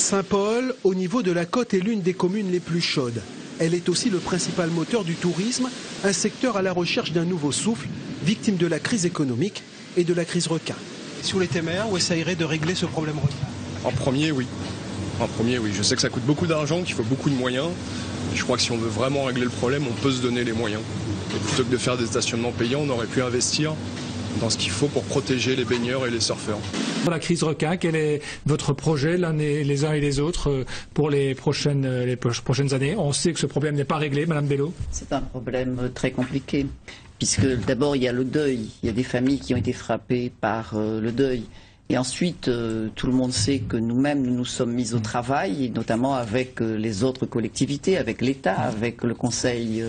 Saint-Paul, au niveau de la côte, est l'une des communes les plus chaudes. Elle est aussi le principal moteur du tourisme, un secteur à la recherche d'un nouveau souffle, victime de la crise économique et de la crise requin. Si vous l'étiez maire, vous essayerez de régler ce problème requin? En premier, oui. Je sais que ça coûte beaucoup d'argent, qu'il faut beaucoup de moyens. Je crois que si on veut vraiment régler le problème, on peut se donner les moyens. Et plutôt que de faire des stationnements payants, on aurait pu investir dans ce qu'il faut pour protéger les baigneurs et les surfeurs. Pour la crise requin, quel est votre projet, les uns et les autres, pour les prochaines années? On sait que ce problème n'est pas réglé, Madame Bello. C'est un problème très compliqué, puisque d'abord il y a le deuil. Il y a des familles qui ont été frappées par le deuil. Et ensuite, tout le monde sait que nous-mêmes, nous nous sommes mis au travail, et notamment avec les autres collectivités, avec l'État, avec le Conseil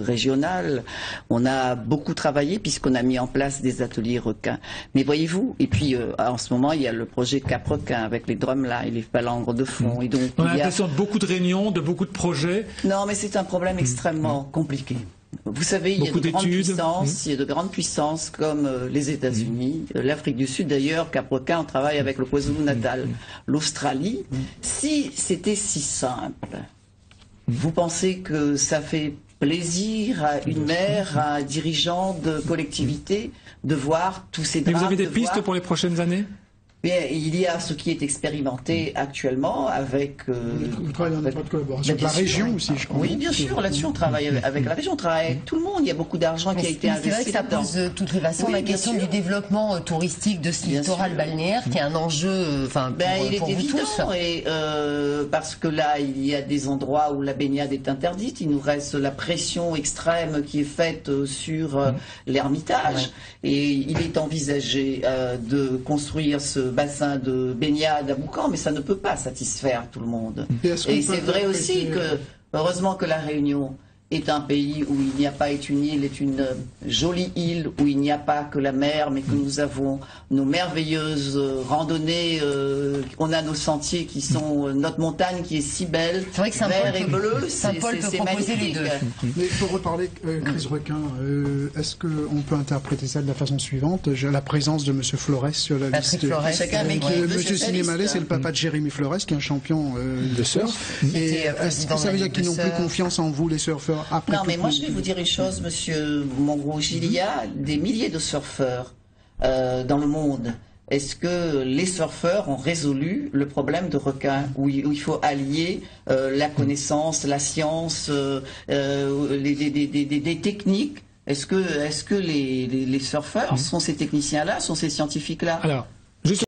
régional. On a beaucoup travaillé puisqu'on a mis en place des ateliers requins. Mais voyez-vous, et puis en ce moment, il y a le projet Cap Requin avec les drumlins et les palangres de fond. Et donc, on a l'impression de beaucoup de réunions, de beaucoup de projets. Non, mais c'est un problème extrêmement compliqué. Vous savez, il y a de grandes puissances comme les États-Unis, l'Afrique du Sud d'ailleurs, Cap Requin, on travaille avec le KwaZulu-Natal, l'Australie. Si c'était si simple, vous pensez que ça fait plaisir à une maire, à un dirigeant de collectivité de voir tous ces drames? Mais vous avez des pistes pour les prochaines années? Bien, il y a ce qui est expérimenté actuellement avec... Vous travaillez en étroite collaboration avec la région aussi, je crois. Oui, bien sûr, là-dessus on travaille avec la région, on travaille avec tout le monde, il y a beaucoup d'argent qui a été investi. C'est vrai que ça pose de toutes les façons la question du développement touristique de ce littoral balnéaire, qui est un enjeu il est pour vous évident, tous. Et, parce que là, il y a des endroits où la baignade est interdite, il nous reste la pression extrême qui est faite sur l'Ermitage, et il est envisagé de construire ce bassin de baignade à Boucan, mais ça ne peut pas satisfaire tout le monde. Et c'est vrai aussi que, heureusement que la Réunion est un pays où il n'y a pas une île, est une jolie île, où il n'y a pas que la mer, mais que nous avons nos merveilleuses randonnées, on a nos sentiers qui sont, notre montagne qui est si belle, vert et bleu, c'est magnifique. Mais pour reparler crise requin, est-ce qu'on peut interpréter ça de la façon suivante? J'ai la présence de M. Flores sur la liste. M. Cinémalais, c'est le papa de Jérémy Flores, qui est un champion de surf. Et est-ce que ça veut dire qu'ils n'ont plus confiance en vous, les surfeurs? Non, mais moi je vais vous dire une chose, Monsieur Montrouge, il y a des milliers de surfeurs dans le monde. Est-ce que les surfeurs ont résolu le problème de requins, où il faut allier la connaissance, la science, des techniques? Est-ce que les surfeurs sont ces techniciens-là, sont ces scientifiques-là? Alors,